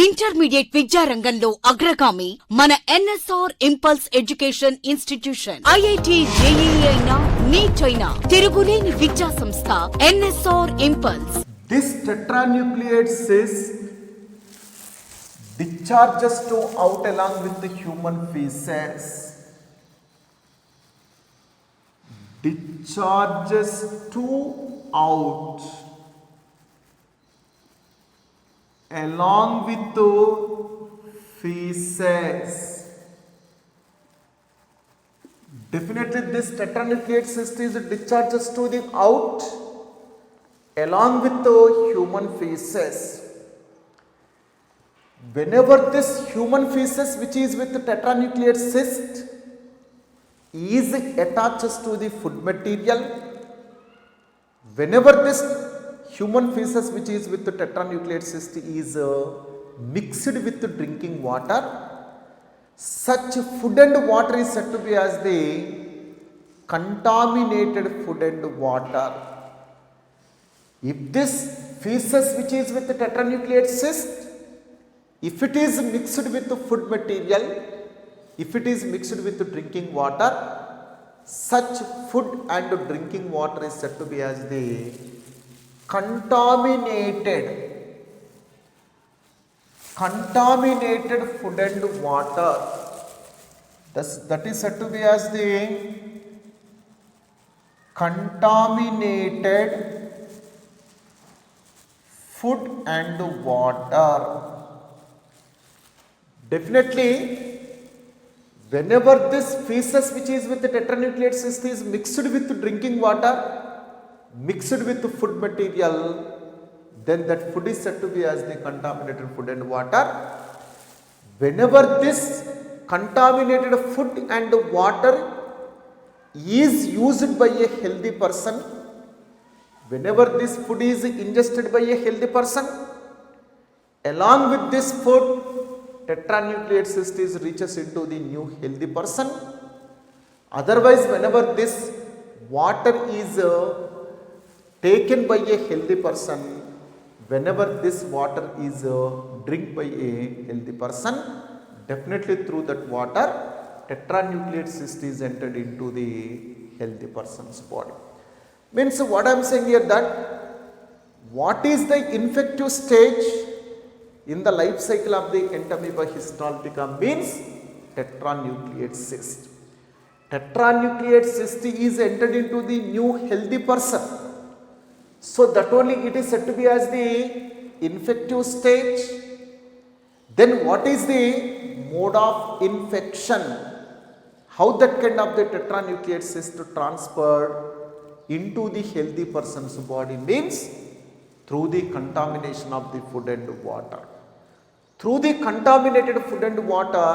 Intermediate విద్యారంగంలో అగ్రగామి మన NSR impulse education institution. IIT, JEE అయినా, నీట్ అయినా తిరుగులేని విద్యా సంస్థ NSR impulse. This tetranucleate cyst discharges to out along with the human feces. Discharges to out along with the feces. Definitely this tetranucleate cyst is discharges to the out along with the human feces. Whenever this human feces which is with the tetranucleate cyst is attaches to the food material, whenever this human feces which is with the tetranucleate cyst is mixed with the drinking water, such food and water is said to be as the contaminated food and water. If this feces which is with the tetranucleate cyst, if it is mixed with the food material, if it is mixed with the drinking water, such food and drinking water is said to be as the contaminated food and water. That is said to be as the contaminated food and water. Definitely, whenever this feces which is with the tetranucleate cyst is mixed with drinking water, mixed with food material, then that food is said to be as the contaminated food and water. Whenever this contaminated food and water is used by a healthy person, whenever this food is ingested by a healthy person, along with this food, tetranucleate cyst is reaches into the new healthy person. Otherwise, whenever this water is taken by a healthy person, whenever this water is drink by a healthy person, definitely through that water, tetranucleate cyst is entered into the healthy person's body. Means what I am saying here, that what is the infective stage in the life cycle of the Entamoeba histolytica means tetranucleate cyst. Tetranucleate cyst is entered into the new healthy person. So that only it is said to be as the infective stage. Then what is the mode of infection? How that kind of the tetranucleate cyst transferred into the healthy person's body means through the contamination of the food and water. Through the contaminated food and water,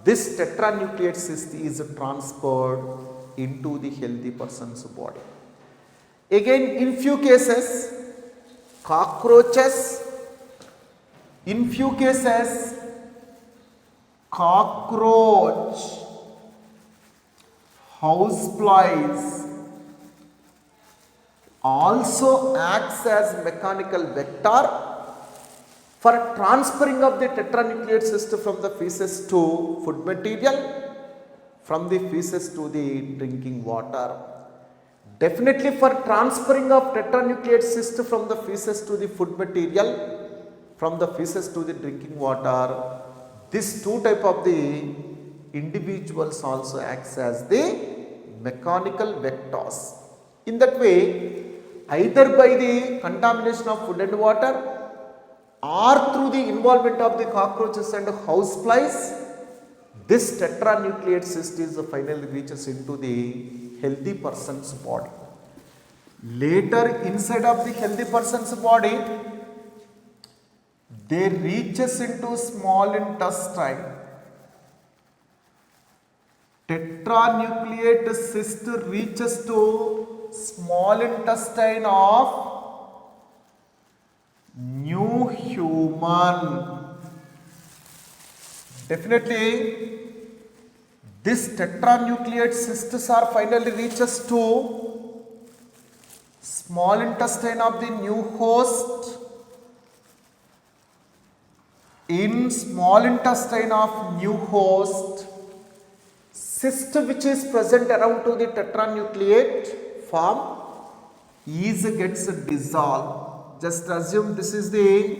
this tetranucleate cyst is transferred into the healthy person's body. Again, in few cases, cockroaches, in few cases, cockroach, houseflies also acts as mechanical vector for transferring of the tetranucleate cyst from the feces to food material, from the feces to the drinking water. Definitely for transferring of tetranucleate cyst from the feces to the food material, from the feces to the drinking water, this two type of the individuals also acts as the mechanical vectors. In that way, either by the contamination of food and water or through the involvement of the cockroaches and houseflies, this tetranucleate cyst is finally reaches into the healthy person's body. Later, inside of the healthy person's body, they reaches into small intestine. Tetranucleate cyst reaches to small intestine of new human. Definitely, this tetranucleate cysts are finally reaches to small intestine of the new host, In small intestine of new host, cyst which is present around to the tetranucleate form is gets dissolved. Just assume this is the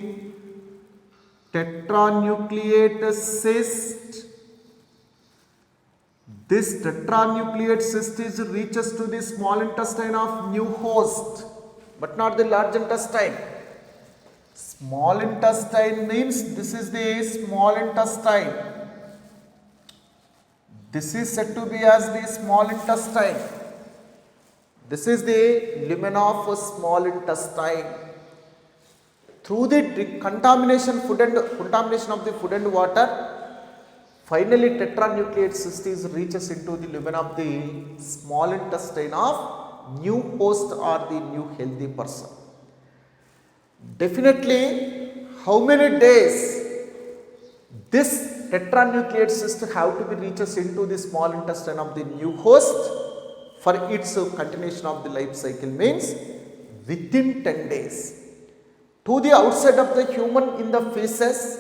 tetranucleate cyst. This tetranucleate cyst is reaches to the small intestine of new host, but not the large intestine. Small intestine means this is the small intestine. This is said to be as the small intestine. This is the lumen of small intestine. Through the contamination of the food and water, finally tetranucleate cyst is reaches into the lumen of the small intestine of new host or the new healthy person. Definitely, how many days this tetranucleate cyst have to be reaches into the small intestine of the new host for its continuation of the life cycle means within 10 days. To the outside of the human in the feces,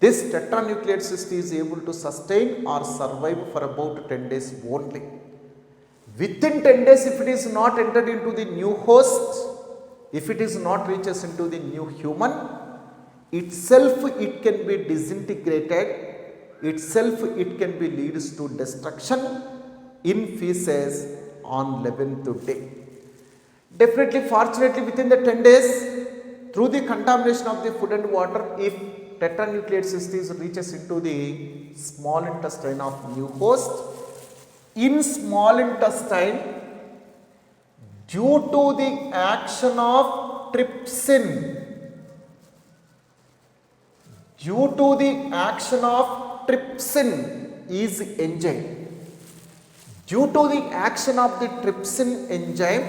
this tetranucleate cyst is able to sustain or survive for about 10 days only. Within 10 days, if it is not entered into the new host, if it is not reaches into the new human, itself it can be disintegrated, itself it can be leads to destruction in feces on 11th day. Definitely, fortunately, within the 10 days, through the contamination of the food and water, if tetranucleate cyst reaches into the small intestine of new host, in small intestine, due to the action of trypsin, is enzyme. Due to the action of the trypsin enzyme,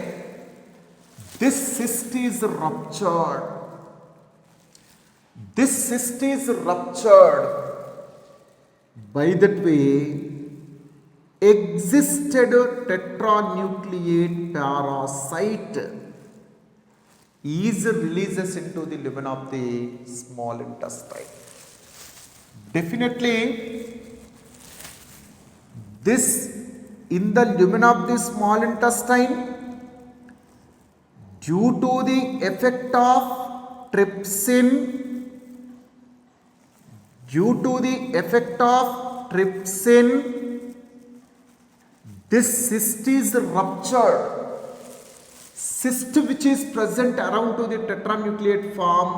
this cyst is ruptured. This cyst is ruptured. By that way, existed tetranucleate parasite is releases into the lumen of the small intestine. Definitely, this in the lumen of the small intestine, due to the effect of trypsin, this cyst is ruptured. Cyst which is present around to the tetranucleate form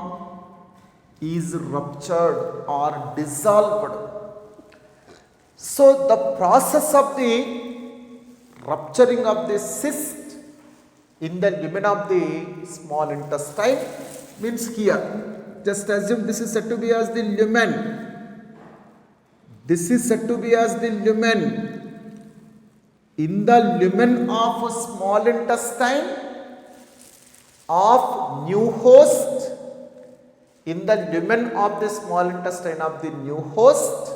is ruptured or dissolved. So the process of the rupturing of the cyst in the lumen of the small intestine means here, just assume this is said to be as the lumen. This is said to be as the lumen. In the lumen of small intestine of new host, in the lumen of the small intestine of the new host,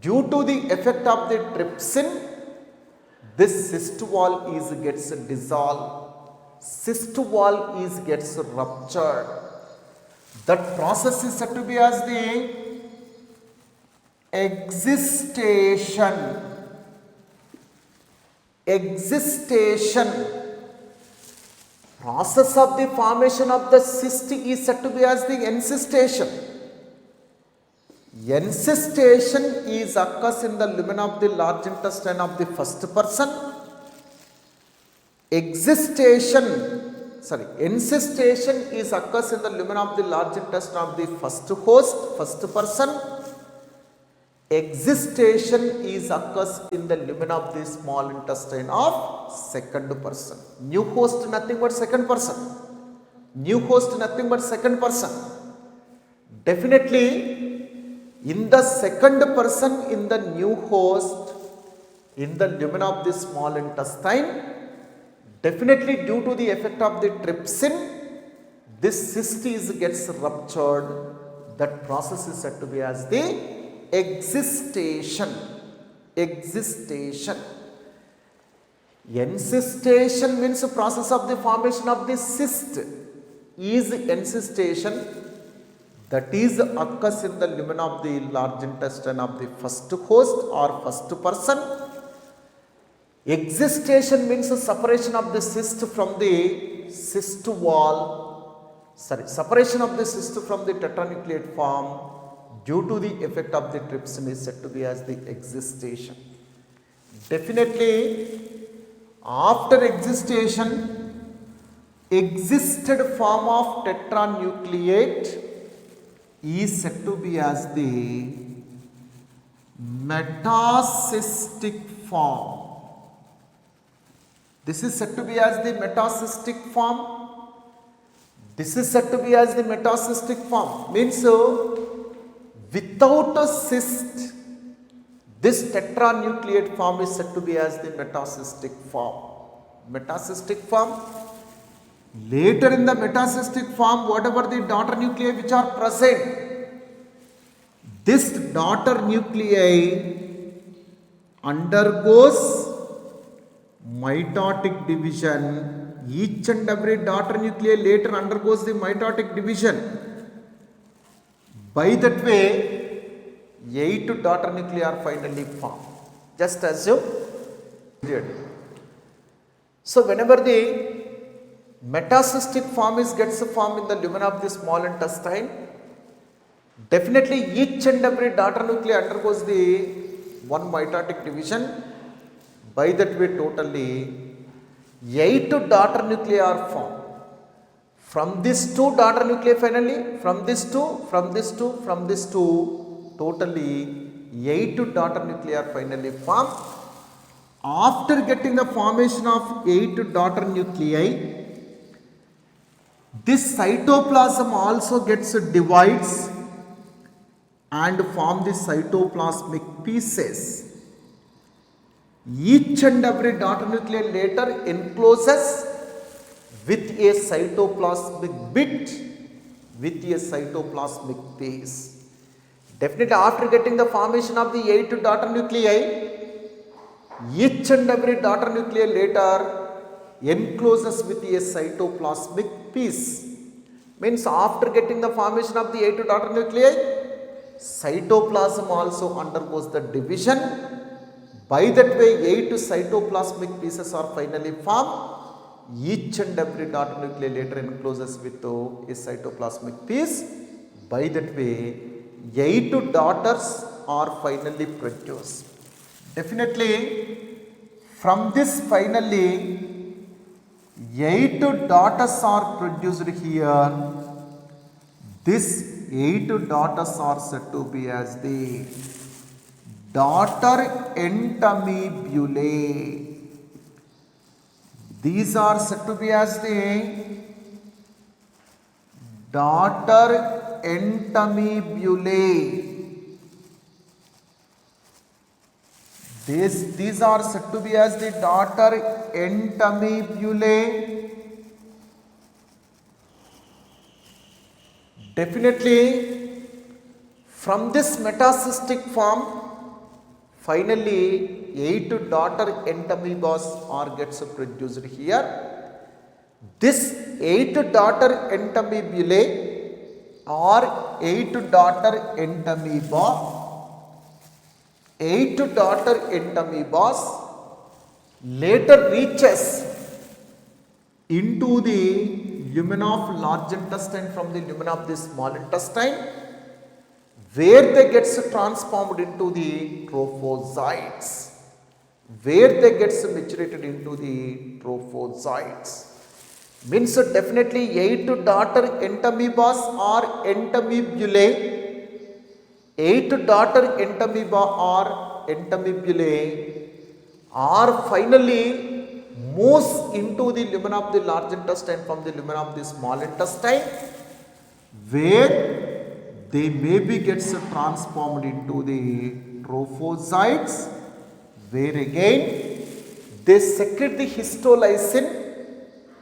due to the effect of the trypsin, this cyst wall gets dissolved, cyst wall gets ruptured. That process is said to be as the excistation. Process of the formation of the cyst is said to be as the encystation. Encystation is occurs in the lumen of the large intestine of the first person. Encystation is occurs in the lumen of the large intestine of the first person. Excistation is occurs in the lumen of the small intestine of second person. New host nothing but second person. Definitely, in the second person in the new host, in the lumen of the small intestine, definitely due to the effect of the trypsin, this cyst gets ruptured. That process is said to be as the excistation. Encystation means the process of the formation of the cyst is encystation. that is occurs in the lumen of the large intestine of the first host or first person. Excistation means the separation of the cyst from the cyst wall, separation of the cyst from the tetranucleate form due to the effect of the trypsin is said to be as the excistation. Definitely, after excistation, existed form of tetranucleate is said to be as the metacystic form. This is said to be as the metacystic form. This is said to be as the metacystic form. Means without a cyst, this tetranucleate form is said to be as the metacystic form. Metacystic form. Later in the metacystic form, whatever the daughter nuclei which are present, this daughter nuclei undergoes mitotic division. Each and every daughter nuclei later undergoes the mitotic division. By that way, 8 daughter nuclei are finally formed. Just as you did. So whenever the metacystic form gets formed in the lumen of the small intestine, definitely each and every daughter nuclei undergoes the one mitotic division. By that way, totally 8 daughter nuclei are formed. From these 2 daughter nuclei finally, from this 2, totally 8 daughter nuclei are finally formed. After getting the formation of 8 daughter nuclei, this cytoplasm also gets divides and form the cytoplasmic pieces. Each and every daughter nuclei later encloses with a cytoplasmic bit, with a cytoplasmic piece. Definitely after getting the formation of the 8 daughter nuclei, each and every daughter nuclei later encloses with a cytoplasmic piece. Means after getting the formation of the 8 daughter nuclei, cytoplasm also undergoes the division. By that way, 8 cytoplasmic pieces are finally formed. Each and every daughter nuclei later encloses with a cytoplasmic piece. By that way, 8 daughters are finally produced. Definitely, from this finally, 8 daughters are produced here. This 8 daughters are said to be as the daughter entomibulae. These are said to be as the daughter entomibulae. These are said to be as the daughter entomibulae. Definitely, from this metacystic form, finally 8 daughter entamoebas are gets produced here. This 8 daughter entomibulae or 8 daughter entamoeba, 8 daughter entamoebas later reaches into the lumen of large intestine from the lumen of the small intestine, where they gets transformed into the trophozoites, where they gets maturated into the trophozoites. Means definitely 8 daughter entamoebas or entomibulae, 8 daughter entamoeba or entomibulae are finally moves into the lumen of the large intestine from the lumen of the small intestine, where they maybe gets transformed into the trophozoites, where again they secrete the histolysin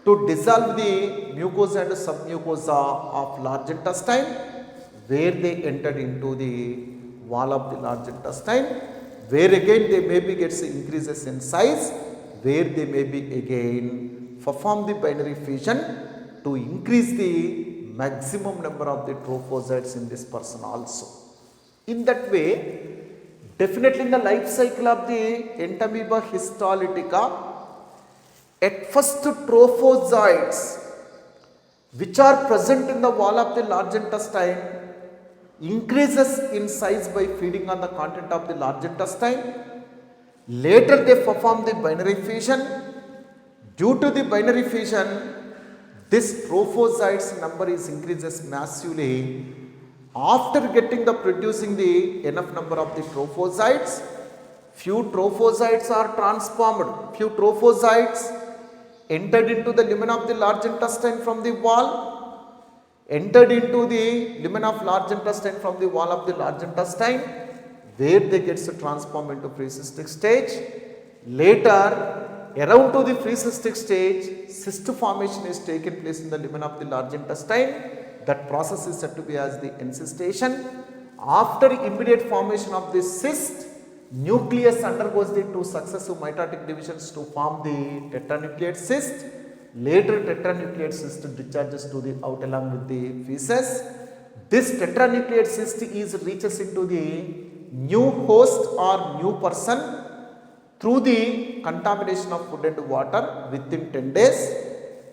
to dissolve the mucosa and submucosa of large intestine, where they entered into the wall of the large intestine, where again they maybe gets increases in size, where they may be again perform the binary fission to increase the maximum number of the trophozoites in this person also. In that way, definitely in the life cycle of the Entamoeba histolytica, at first trophozoites which are present in the wall of the large intestine increases in size by feeding on the content of the large intestine. Later they perform the binary fission. Due to the binary fission, this trophozoites number is increases massively. After getting the producing the enough number of the trophozoites, few trophozoites are transformed. Few trophozoites entered into the lumen of the large intestine from the wall, entered into the lumen of large intestine from the wall of the large intestine, where they gets transformed into free cystic stage. Later, around to the free cystic stage, cyst formation is taken place in the lumen of the large intestine. That process is said to be as the encystation. After immediate formation of this cyst, nucleus undergoes the two successive mitotic divisions to form the tetranucleate cyst. Later tetranucleate cyst discharges to the out along with the feces. This tetranucleate cyst is reaches into the new host or new person through the contamination of food and water within 10 days.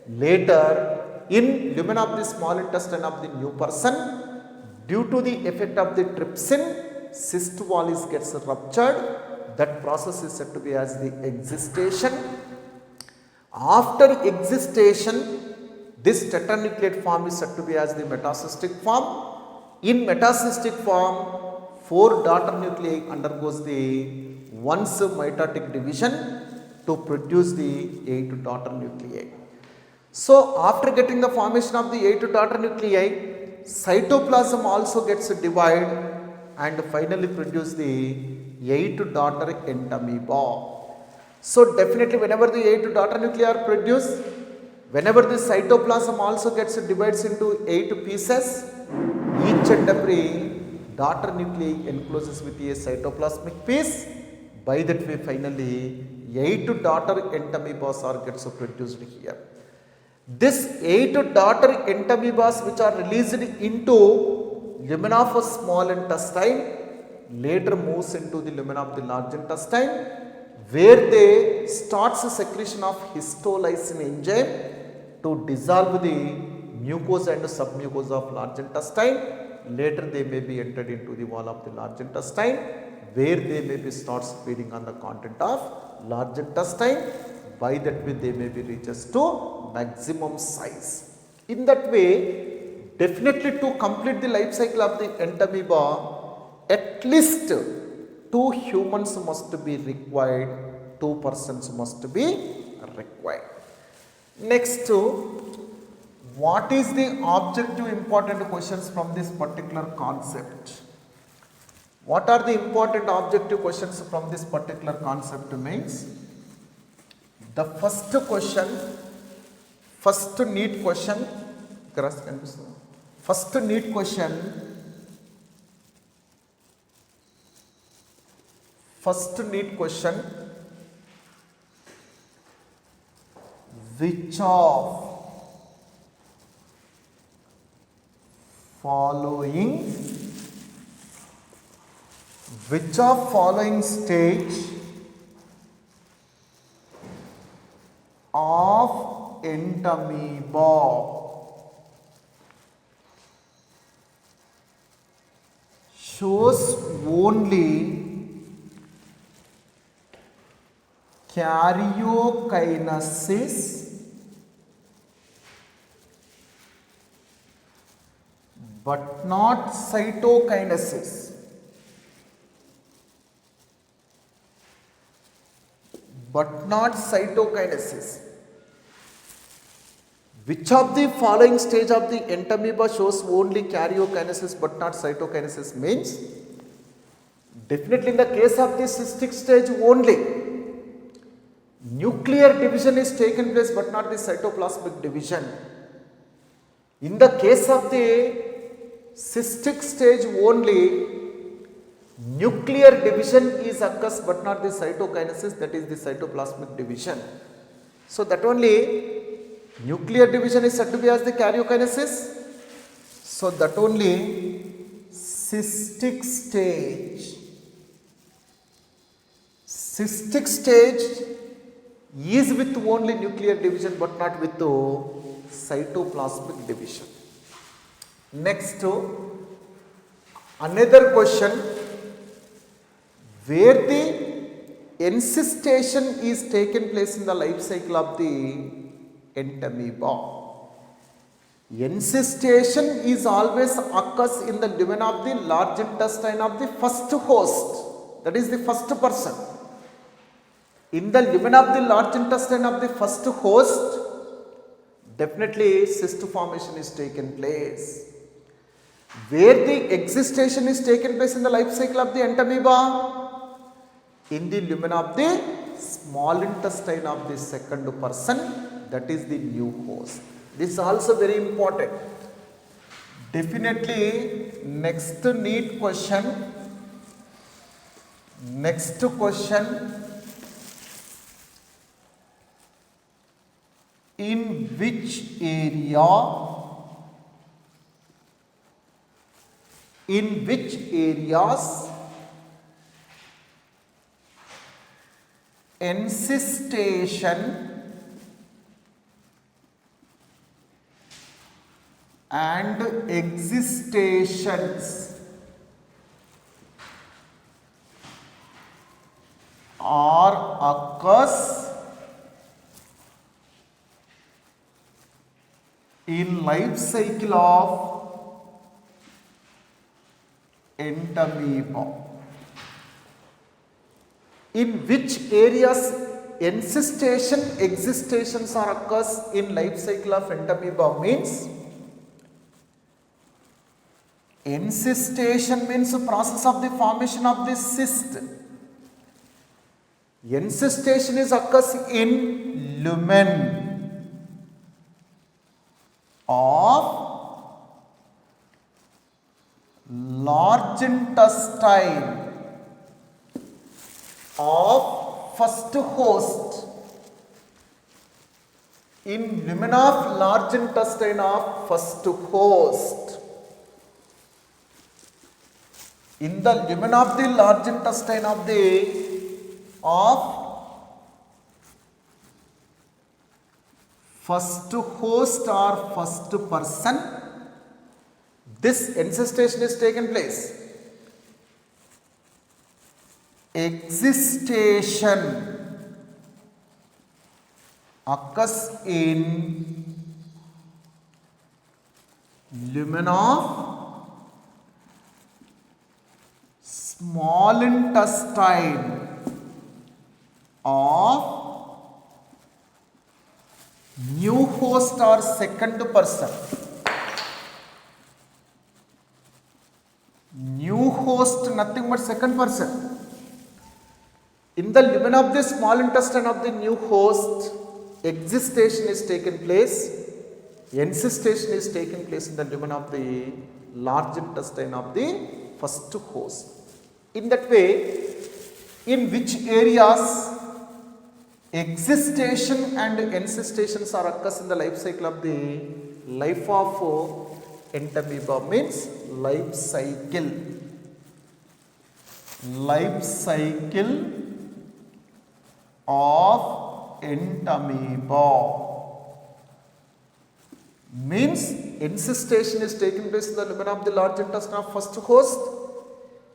Later, in lumen of the small intestine of the new person, due to the effect of the trypsin, cyst wall is gets ruptured. That process is said to be as the excistation. After excistation, this tetranucleate form is said to be as the metacystic form. In metacystic form, 4 daughter nuclei undergoes the once mitotic division to produce the 8 daughter nuclei. So after getting the formation of the 8 daughter nuclei, cytoplasm also gets divided and finally produce the 8 daughter entamoeba. So definitely whenever the 8 daughter nuclei are produced, whenever the cytoplasm also gets divided into 8 pieces, each and every daughter nuclei encloses with a cytoplasmic piece. By that way finally 8 daughter entamoebas are gets produced here. This 8 daughter entamoebas which are released into lumen of a small intestine later moves into the lumen of the large intestine, where they starts a secretion of histolysin enzyme to dissolve the mucosa and submucosa of large intestine. Later they may be entered into the wall of the large intestine, where they may be starts feeding on the content of large intestine. By that way they may be reaches to maximum size. In that way, definitely to complete the life cycle of the entamoeba, at least 2 humans must be required, 2 persons must be required. Next, what is the objective important questions from this particular concept? What are the important objective questions from this particular concept means? The first question, first neat question, first neat question, which of following stage of entamoeba shows only karyokinesis but not cytokinesis. Which of the following stage of the entamoeba shows only karyokinesis but not cytokinesis means, definitely in the case of the cystic stage only, nuclear division is taken place but not the cytoplasmic division. In the case of the cystic stage only, nuclear division is occurs but not the cytokinesis, that is the cytoplasmic division. So that only nuclear division is said to be as the karyokinesis, So that only cystic stage. Cystic stage is with only nuclear division but not with cytoplasmic division. Next, another question, where the encystation is taken place in the life cycle of the entamoeba. Encystation is always occurs in the lumen of the large intestine of the first host, that is the first person. In the lumen of the large intestine of the first host, definitely cyst formation is taken place. Where the existation is taken place in the life cycle of the entamoeba? In the lumen of the small intestine of the second person, that is the new host. This is also very important. Definitely next neat question. Next question. In which areas encystation and existations are occurs in life cycle of entamoeba? In which areas encystation existations are occurs in life cycle of entamoeba means, encystation means process of the formation of the cyst. Encystation is occurs in lumen of large intestine of first host. In lumen of large intestine of first host. In the lumen of the large intestine of first host or first person, this encystation is taken place. Existation occurs in lumen of small intestine of new host or second person. New host nothing but second person. In the lumen of the small intestine of the new host, existation is taken place. Encystation is taken place in the lumen of the large intestine of the first host. In that way, in which areas existation and encystation are occurs in the life cycle of the life of entamoeba means life cycle. Life cycle of entamoeba means encystation is taking place in the lumen of the large intestine of first host.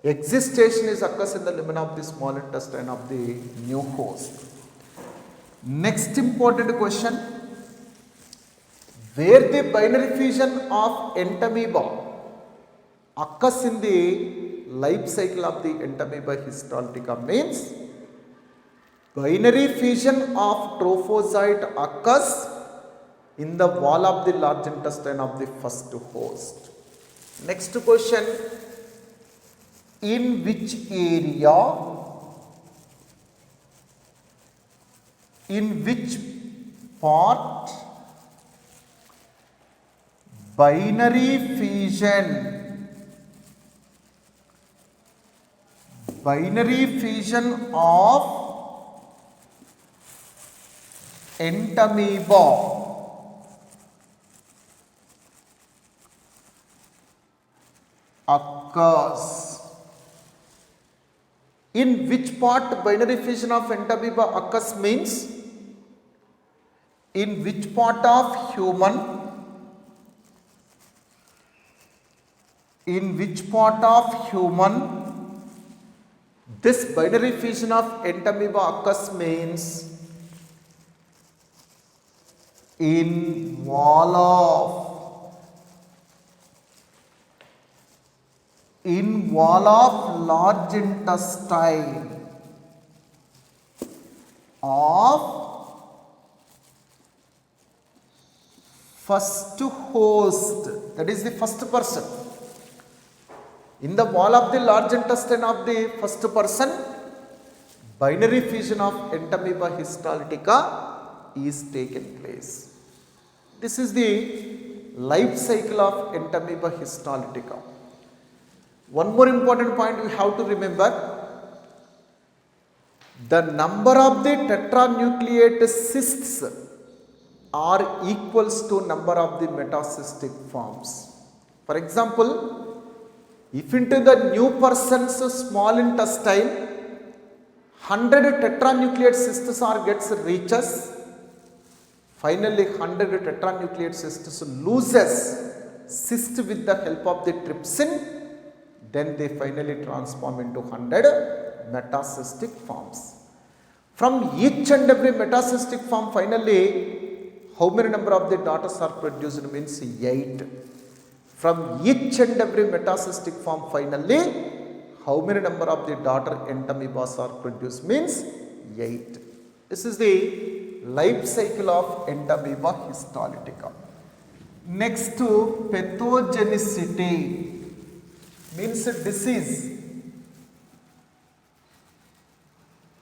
Existation is occurs in the lumen of the small intestine of the new host. Next important question, where the binary fission of entamoeba occurs in the life cycle of the entamoeba histolytica means, binary fission of trophozoite occurs in the wall of the large intestine of the first host. Next question, in which area, in which part binary fission of entamoeba occurs. In which part binary fission of entamoeba occurs means in which part of human, this binary fission of entamoeba occurs means in wall of large intestine of first host, that is the first person. In the wall of the large intestine of the first person, binary fission of entamoeba histolytica is taken place. This is the life cycle of entamoeba histolytica. One more important point we have to remember: the number of the tetranucleate cysts are equals to number of the metacystic forms. For example, if into the new person's small intestine 100 tetranucleate cysts are gets reaches, finally 100 tetranucleate cysts loses cyst with the help of the trypsin, then they finally transform into 100 metacystic forms. From each and every metacystic form, finally how many number of the daughters are produced means 8. From each and every metacystic form, finally how many number of the daughter entamoebas are produced means 8. This is the life cycle of entamoeba histolytica. Next to pathogenicity means disease.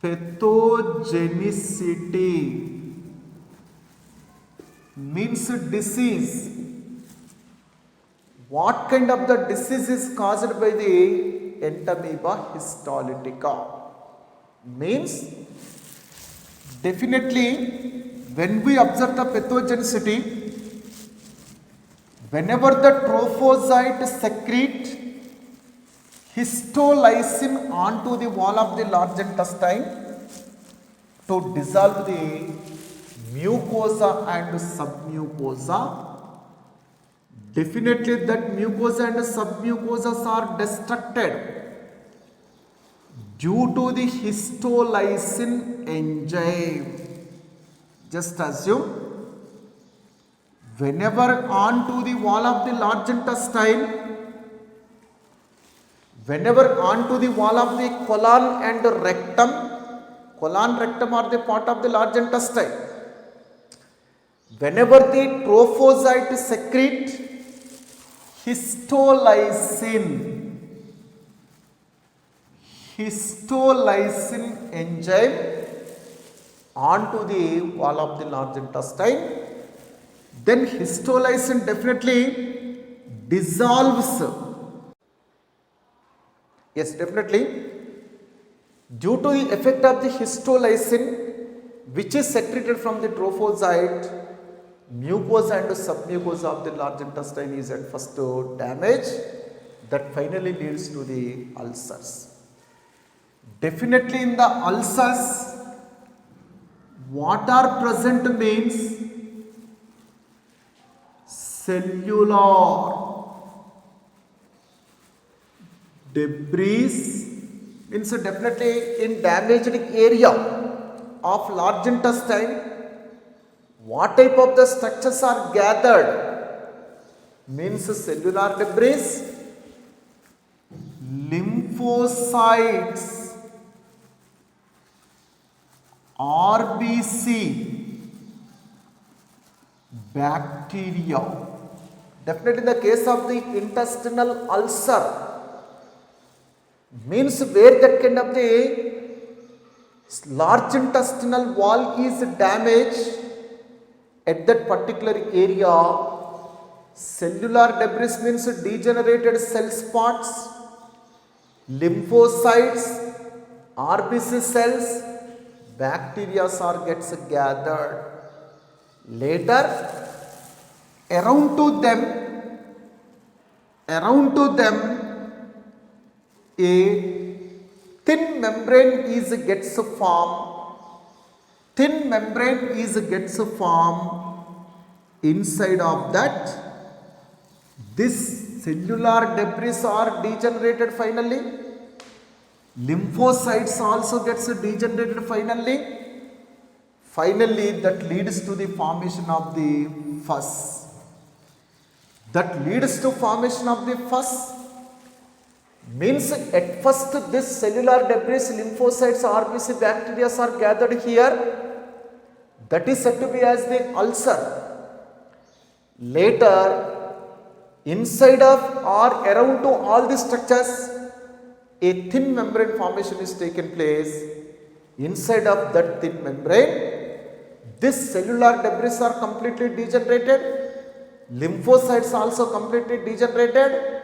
Pathogenicity means disease. What kind of the disease is caused by the entamoeba histolytica? Means definitely when we observe the pathogenicity, whenever the trophozoite secrete histolysine onto the wall of the large intestine to dissolve the mucosa and submucosa, definitely that mucosa and submucosas are destructed due to the histolysine enzyme. Just assume whenever onto the wall of the large intestine, whenever onto the wall of the colon and rectum are the part of the large intestine, whenever the trophozoite secrete histolysine enzyme onto the wall of the large intestine, then histolysine definitely dissolves. Yes, definitely due to the effect of the histolysine which is secreted from the trophozoite, mucosa and submucosa of the large intestine is at first damage, that finally leads to the ulcers. Definitely in the ulcers, what are present means cellular debris, means definitely in damaged area of large intestine, what type of the structures are gathered means cellular debris, lymphocytes, RBC, bacteria. Definitely in the case of the intestinal ulcer, means where that kind of the large intestinal wall is damaged, at that particular area cellular debris means degenerated cell spots, lymphocytes, RBC cells, bacteria are gets gathered. Later around to them a thin membrane is gets formed. Thin membrane is gets formed inside of that. This cellular debris are degenerated finally. Lymphocytes also gets degenerated finally. Finally, that leads to the formation of the pus. That leads to formation of the pus means at first this cellular debris, lymphocytes, RBC, bacteria are gathered here. That is said to be as the ulcer. Later, inside of or around to all these structures, a thin membrane formation is taken place. Inside of that thin membrane, this cellular debris are completely degenerated. Lymphocytes also completely degenerated.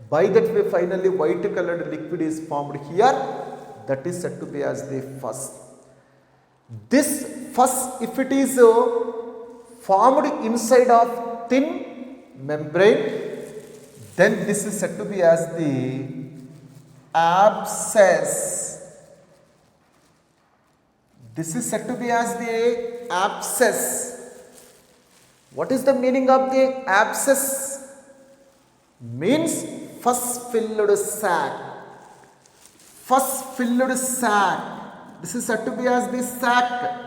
By that way, finally white colored liquid is formed here. That is said to be as the pus. This pus, if it is formed inside of thin membrane, then this is said to be as the abscess. This is said to be as the abscess. What is the meaning of the abscess? Means pus-filled sac. Pus-filled sac. This is said to be as the sac.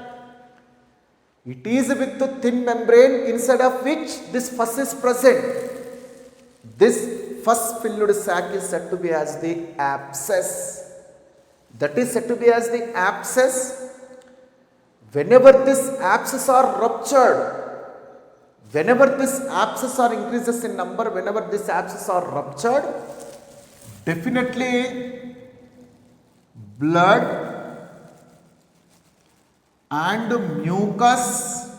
It is with the thin membrane inside of which this pus is present. This pus-filled sac is said to be as the abscess. That is said to be as the abscess. Whenever this abscess are ruptured, whenever this abscess are increases in number, whenever this abscess are ruptured, definitely blood and mucus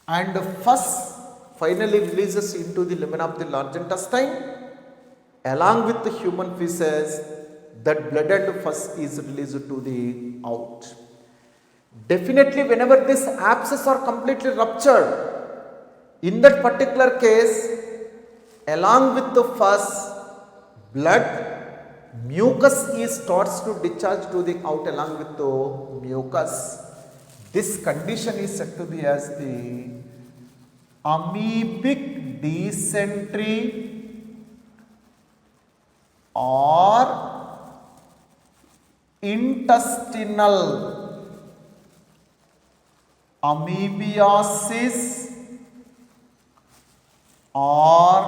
and pus finally releases into the lumen of the large intestine. Along with the human feces, that blood and pus is released to the out. Definitely whenever this abscess are completely ruptured, in that particular case, along with the pus, blood, mucus is starts to discharge to the out along with the mucus. This condition is said to be as the amoebic dysentery or intestinal amoebiasis or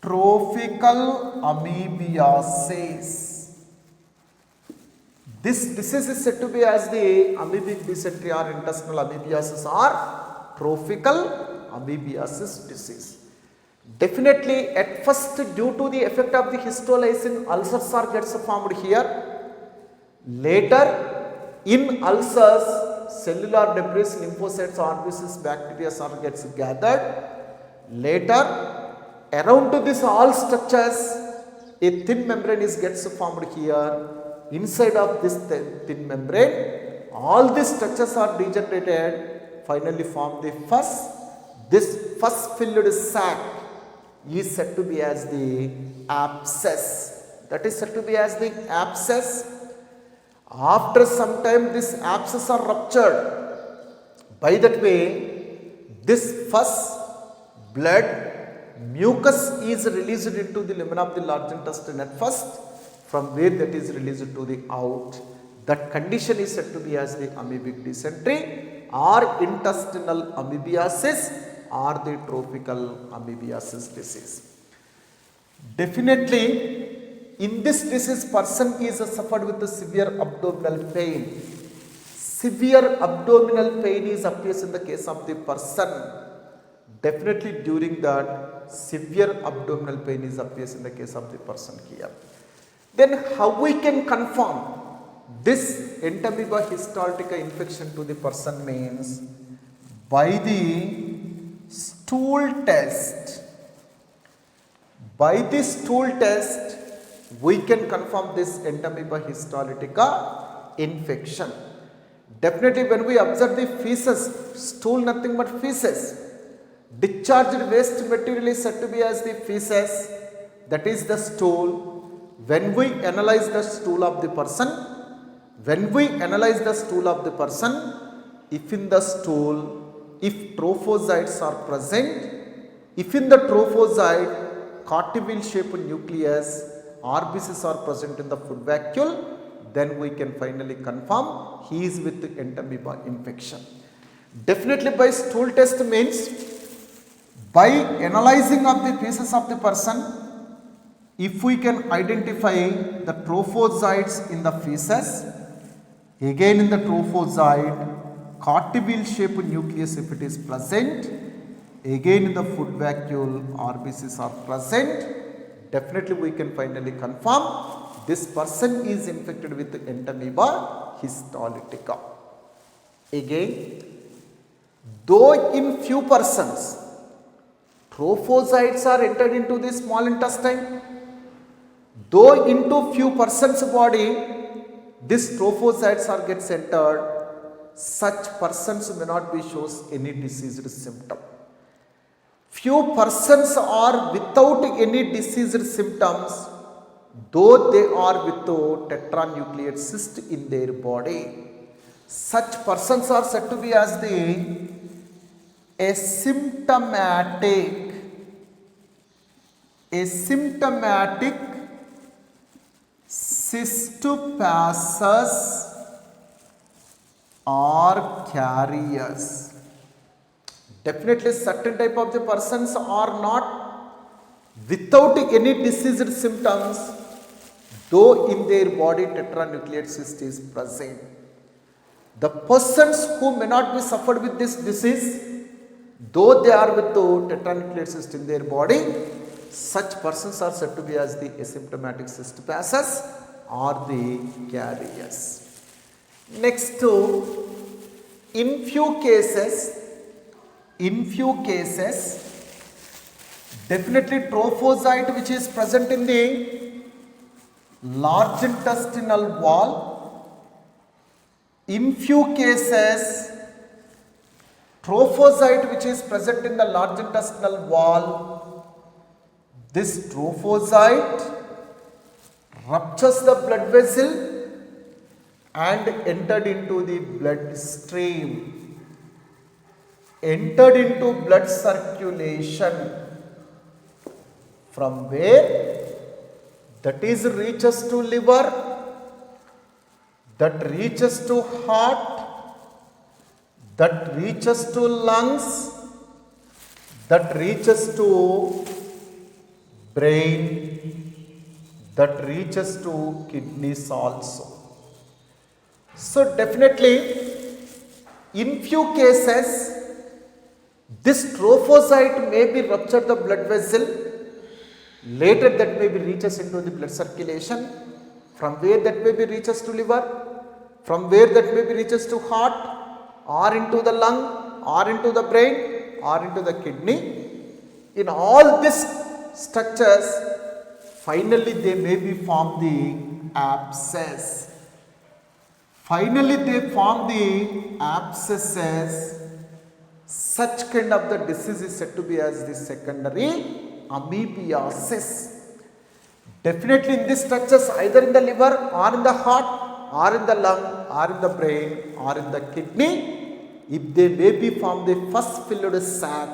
trophical amoebiasis. This disease is said to be as the amoebic dysentery or intestinal amoebiasis or trophical amoebiasis disease. Definitely at first, due to the effect of the histolysine, ulcers are gets formed here. Later, in ulcers, cellular debris, lymphocytes, RBCs, bacteria are gets gathered. Later, around to this all structures, a thin membrane is gets formed here. Inside of this thin membrane, all these structures are degenerated, finally form the pus. This pus-filled sac is said to be as the abscess. That is said to be as the abscess. After some time, this abscess are ruptured. By that way, this pus, blood, mucus is released into the lumen of the large intestine at first, from where that is released to the out. That condition is said to be as the amoebic dysentery or intestinal amoebiasis or the trophical amoebiasis disease. Definitely, in this disease, person is suffered with a severe abdominal pain. Severe abdominal pain is appears in the case of the person. Definitely during that, severe abdominal pain is appears in the case of the person here. Then how we can confirm this entamoeba histolytica infection to the person means by the stool test. By this stool test, we can confirm this entamoeba histolytica infection. Definitely when we observe the feces, stool nothing but feces, discharged waste material is said to be as the feces. that is the stool. When we analyze the stool of the person, if in the stool, if trophozoites are present, if in the trophozoite cartwheel shaped nucleus, RBCs are present in the food vacuole, then we can finally confirm he is with entamoeba infection. Definitely by stool test means by analyzing of the pieces of the person, if we can identify the trophozoites in the feces, again in the trophozoite, cartwheel shaped nucleus if it is present, again in the food vacuole RBCs are present, definitely we can finally confirm this person is infected with entamoeba histolytica. Again, though in few persons trophozoites are entered into the small intestine, though into few persons body these trophozoites are gets entered, such persons may not be shows any diseased symptom. Few persons are without any diseased symptoms, though they are without tetranucleate cyst in their body. Such persons are said to be as the asymptomatic cystopathes or carriers. Definitely certain type of the persons are not without any diseased symptoms, though in their body tetranucleate cyst is present. The persons who may not be suffered with this disease, though they are with the tetranucleate cyst in their body, such persons are said to be as the asymptomatic cystopathes or the carriers. Next, in few cases, definitely trophozoite which is present in the large intestinal wall. In few cases, trophozoite which is present in the large intestinal wall, this trophozoite ruptures the blood vessel and entered into the blood stream, entered into blood circulation, from where that is reaches to liver, that reaches to heart, that reaches to lungs, that reaches to brain, that reaches to kidneys also. So definitely in few cases this trophozoite may be ruptured the blood vessel, later that may be reaches into the blood circulation, from where that may be reaches to liver, from where that may be reaches to heart, or into the lung, or into the brain, or into the kidney. In all these structures, finally they may be form the abscess. Finally they form the abscesses. Such kind of the disease is said to be as the secondary amoebiasis. Definitely in these structures, either in the liver or in the heart or in the lung or in the brain or in the kidney, if they may be formed the first filled sac,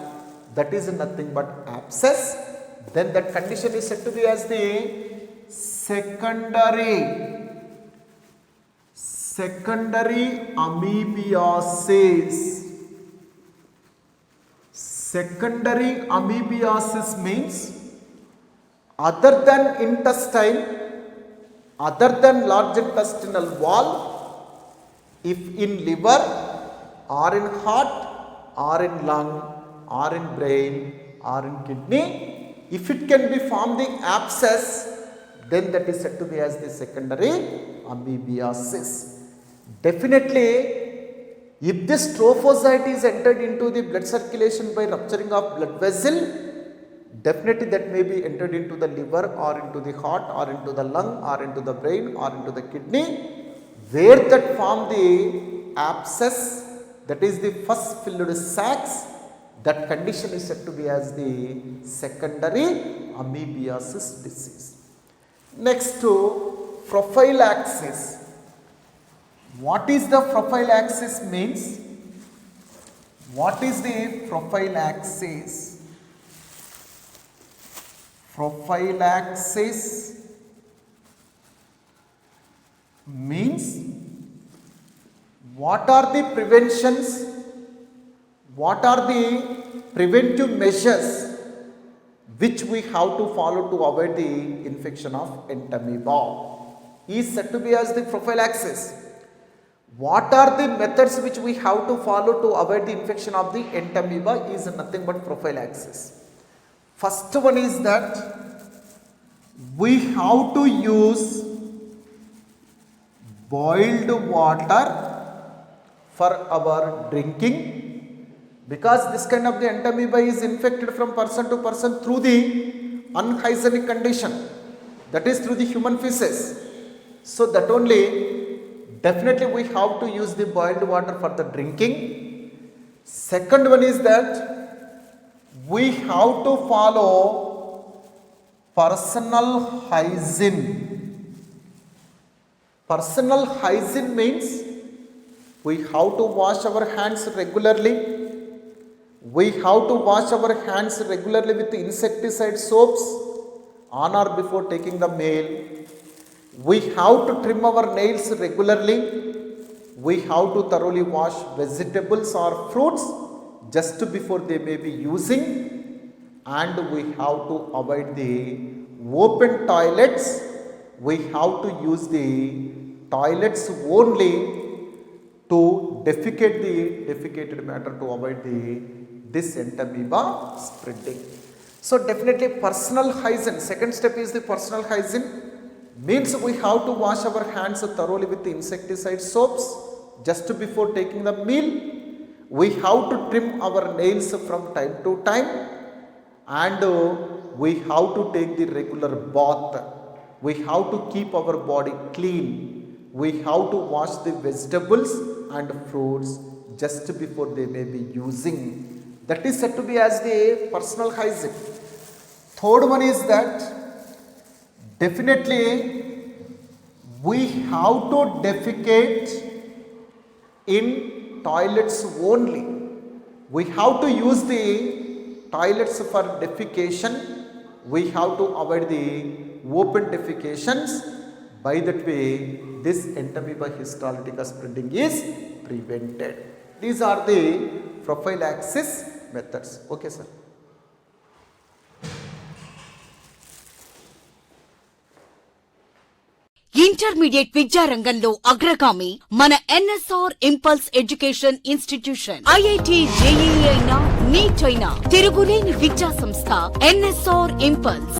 that is nothing but abscess, then that condition is said to be as the secondary amoebiasis. Secondary amoebiasis means other than intestine, other than large intestinal wall, if in liver or in heart or in lung or in brain or in kidney, if it can be formed the abscess, then that is said to be as the secondary amoebiasis. Definitely, if this trophozoite is entered into the blood circulation by rupturing of blood vessel, definitely that may be entered into the liver or into the heart or into the lung or into the brain or into the kidney, where that form the abscess, that is the first filled sacs, That condition is said to be as the secondary amoebiasis disease. Next to prophylaxis. What is the prophylaxis means? What is the prophylaxis? Prophylaxis means what are the preventions, what are the preventive measures which we have to follow to avoid the infection of entamoeba is said to be as the prophylaxis. What are the methods which we have to follow to avoid the infection of the entamoeba is nothing but prophylaxis. First one is that we have to use boiled water for our drinking, because this kind of the entamoeba is infected from person to person through the unhygienic condition, that is through the human feces. So that only definitely we have to use the boiled water for the drinking. Second one is that we have to follow personal hygiene. Personal hygiene means we have to wash our hands regularly. We have to wash our hands regularly with insecticide soaps on or before taking the meal. We have to trim our nails regularly. We have to thoroughly wash vegetables or fruits just before they may be using, and we have to avoid the open toilets. We have to use the toilets only to defecate the defecated matter to avoid this entamoeba spreading. So definitely personal hygiene. Second step is the personal hygiene. Means we have to wash our hands thoroughly with the insecticide soaps just before taking the meal. We have to trim our nails from time to time, and we have to take the regular bath. We have to keep our body clean. We have to wash the vegetables and fruits just before they may be using. That is said to be as the personal hygiene. Third one is that definitely we have to defecate in toilets only. We have to use the toilets for defecation. We have to avoid the open defecations. By that way, this entamoeba histolytica spreading is prevented. These are the prophylaxis methods. Okay, sir. Intermediate విద్యారంగంలో అగ్రగామి మన NSR impulse education institution. IIT JEE అయినా neat అయినా తిరుగులేని విద్యా సంస్థ NSR impulse.